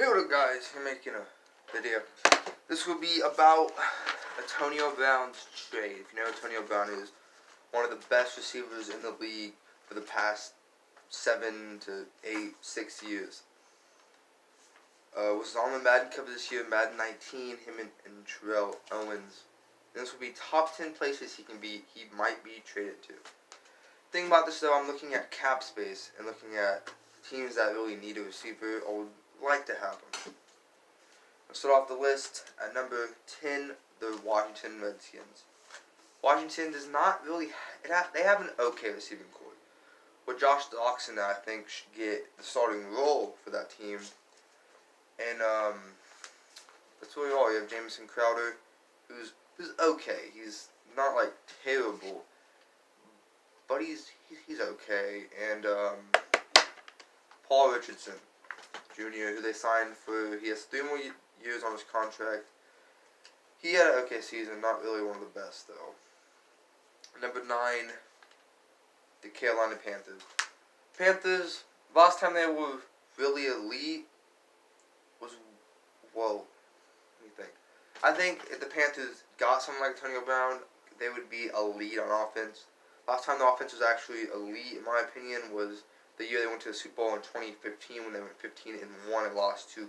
Hey, what up, guys? I'm making a video. This will be about Antonio Brown's trade. If you know, Antonio Brown is one of the best receivers in the league for the past 7 to 8, 6 years. Was on the Madden cover this year, Madden 19, him and Terrell Owens. And this will be top 10 places he might be traded to. Thing about this though, I'm looking at cap space and looking at teams that really need a receiver or would like to have them. Let's start off the list at number 10, the Washington Redskins. Washington does not really, they have an okay receiving core. With Josh Doxson, I think, should get the starting role for that team. And that's really all. You have Jamison Crowder, who's okay. He's not like terrible, but he's okay. And Paul Richardson Jr., who they signed for, he has 3 more years on his contract. He had an okay season, not really one of the best though. Number 9, the Carolina Panthers. Panthers, last time they were really elite was, well, let me think. I think if the Panthers got someone like Antonio Brown, they would be elite on offense. Last time the offense was actually elite, in my opinion, was the year they went to the Super Bowl in 2015 when they went 15-1 and lost to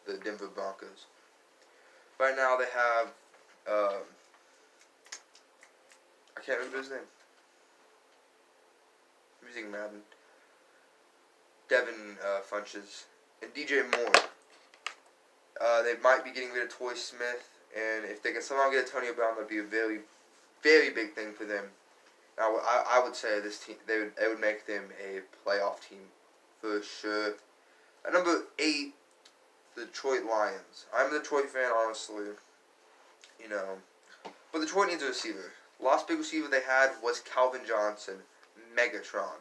the Denver Broncos. Right now they have, I can't remember his name. I'm using Madden. Devin Funches and DJ Moore. They might be getting rid of Torrey Smith, and if they can somehow get Antonio Brown, that'd be a very, very big thing for them. Now, I would say this team, they would make them a playoff team for sure. At number 8, the Detroit Lions. I'm a Detroit fan, honestly. You know, but Detroit needs a receiver. The last big receiver they had was Calvin Johnson, Megatron.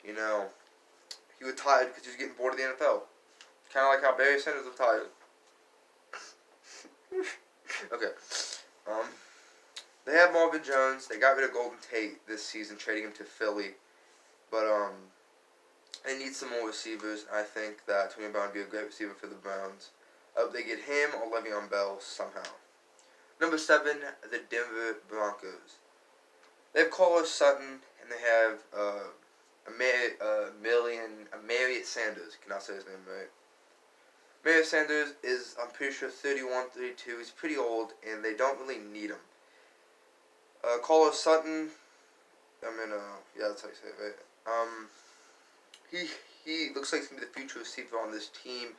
You know, he retired because he was getting bored of the NFL. Kind of like how Barry Sanders retired. Okay. They have Marvin Jones. They got rid of Golden Tate this season, trading him to Philly. But they need some more receivers. I think that Antonio Brown would be a great receiver for the Browns. I hope they get him or Le'Veon Bell somehow. Number 7, the Denver Broncos. They have Carlos Sutton, and they have Amarius Sanders. Cannot say his name right. Amarius Sanders is, I'm pretty sure, 31, 32. He's pretty old, and they don't really need him. Carlos Sutton, yeah, that's how you say it, right? He looks like he's going to be the future receiver on this team.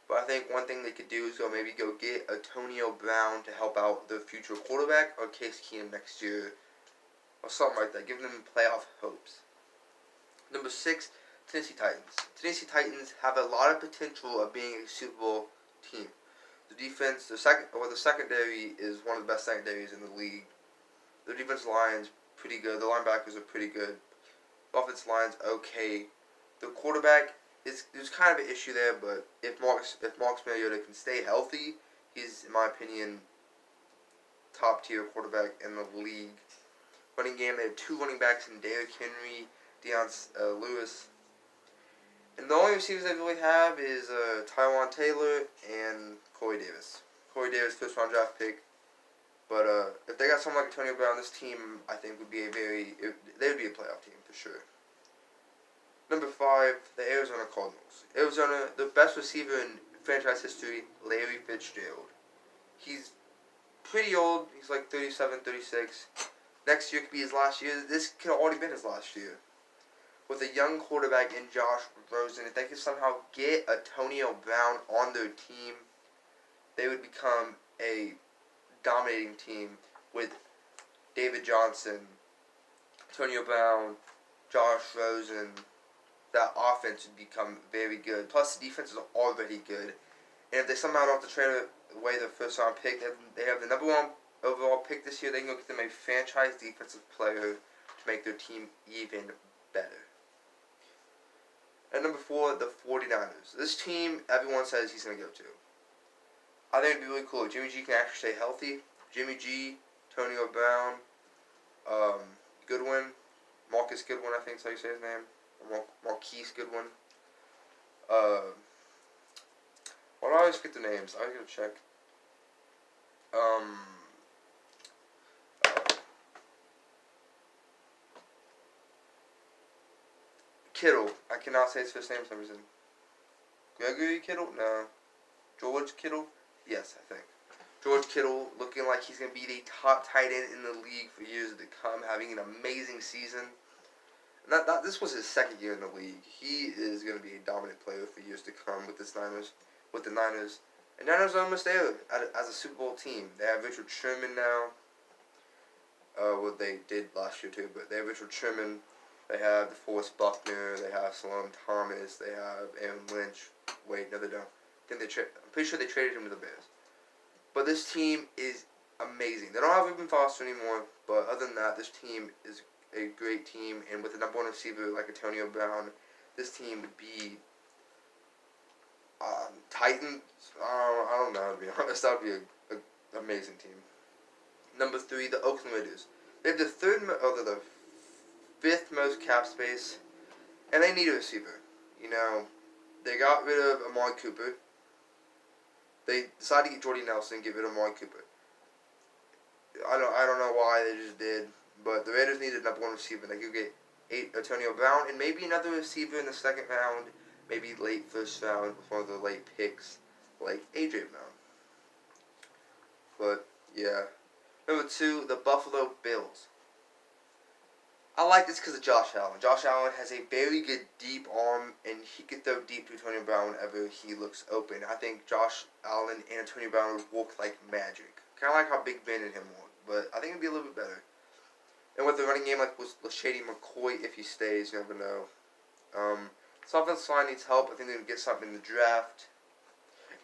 But I think one thing they could do is maybe go get Antonio Brown to help out their future quarterback, or Case Keenum next year, or something like that. Give them playoff hopes. Number 6, Tennessee Titans. Tennessee Titans have a lot of potential of being a Super Bowl team. The defense, the secondary is one of the best secondaries in the league. The defensive line's pretty good. The linebackers are pretty good. The offensive line's okay. The quarterback, there's kind of an issue there, but if Marcus Mariota can stay healthy, he's, in my opinion, top tier quarterback in the league. Running game, they have 2 running backs in Derrick Henry, Deion Lewis. And the only receivers they really have is Tywan Taylor and Corey Davis. Corey Davis, first round draft pick. But if they got someone like Antonio Brown, this team, I think, would be they would be a playoff team for sure. Number 5, the Arizona Cardinals. Arizona, the best receiver in franchise history, Larry Fitzgerald. He's pretty old. He's like 37, 36. Next year could be his last year. This could have already been his last year. With a young quarterback in Josh Rosen, if they could somehow get Antonio Brown on their team, they would become a dominating team with David Johnson, Antonio Brown, Josh Rosen. That offense would become very good. Plus, the defense is already good. And if they somehow don't have to trade away their first round pick, they have the number 1 overall pick this year. They can go get them a franchise defensive player to make their team even better. At number 4, the 49ers. This team, everyone says he's going to go to. I think it would be really cool if Jimmy G can actually stay healthy. Jimmy G, Antonio Brown, Goodwin, Marcus Goodwin, I think is how you say his name. Marquise Goodwin. always forget the names. I gotta check. Kittle. I cannot say his first name for some reason. Gregory Kittle? No. George Kittle? Yes, I think. George Kittle looking like he's going to be the top tight end in the league for years to come, having an amazing season. This was his second year in the league. He is going to be a dominant player for years to come with the Niners. And Niners are almost there as a Super Bowl team. They have Richard Sherman now. Well, they did last year too, but they have Richard Sherman. They have DeForest Buckner. They have Salome Thomas. They have Aaron Lynch. Wait, no, they don't. I'm pretty sure they traded him to the Bears. But this team is amazing. They don't have Reuben Foster anymore, but other than that, this team is a great team. And with the number one receiver like Antonio Brown, this team would be Titans. I don't know, to be honest. That would be an amazing team. Number 3, the Oakland Raiders. They have the fifth most cap space, and they need a receiver. You know, they got rid of Amari Cooper. They decided to get Jordy Nelson and get rid of Amari Cooper. I don't know why they just did, but the Raiders needed number one receiver. They could get Antonio Brown and maybe another receiver in the second round, maybe late first round with one of the late picks, like A.J. Brown. But, yeah. Number 2, the Buffalo Bills. I like this because of Josh Allen. Josh Allen has a very good deep arm, and he can throw deep to Antonio Brown whenever he looks open. I think Josh Allen and Antonio Brown would work like magic. Kind of like how Big Ben and him work, but I think it'd be a little bit better. And with the running game like with Shady McCoy, if he stays, you never know. This offensive line needs help. I think they're going to get something in the draft.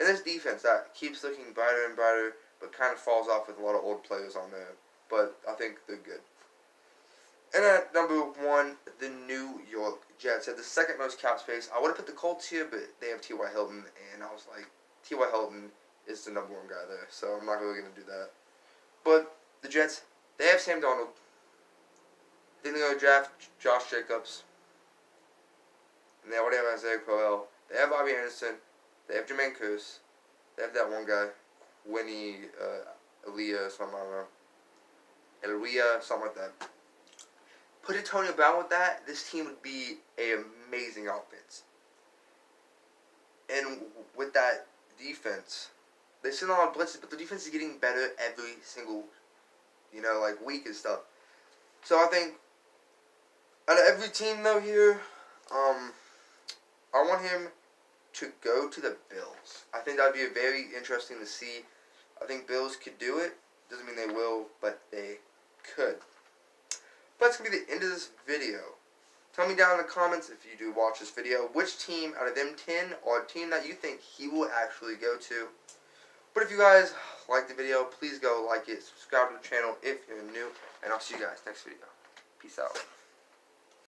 And this defense that keeps looking brighter and brighter, but kind of falls off with a lot of old players on there. But I think they're good. And at number 1, the New York Jets have the second most cap space. I would have put the Colts here, but they have T.Y. Hilton, and I was like, T.Y. Hilton is the number 1 guy there, so I'm not really going to do that. But the Jets, they have Sam Darnold. Then they're going to draft Josh Jacobs. And they already have Isaiah Crowell. They have Bobby Anderson. They have Jermaine Kearse. They have that one guy, Winnie Elia, something, I don't know. Elia, something like that. Put Antonio Brown with that, this team would be an amazing offense. And with that defense, they send a lot of blitzes, but the defense is getting better every single, week and stuff. So I think, out of every team though here, I want him to go to the Bills. I think that would be very interesting to see. I think Bills could do it. Doesn't mean they will, but they could. But that's going to be the end of this video. Tell me down in the comments if you do watch this video, which team out of them 10 or a team that you think he will actually go to. But if you guys like the video, please go like it, subscribe to the channel if you're new, and I'll see you guys next video. Peace out.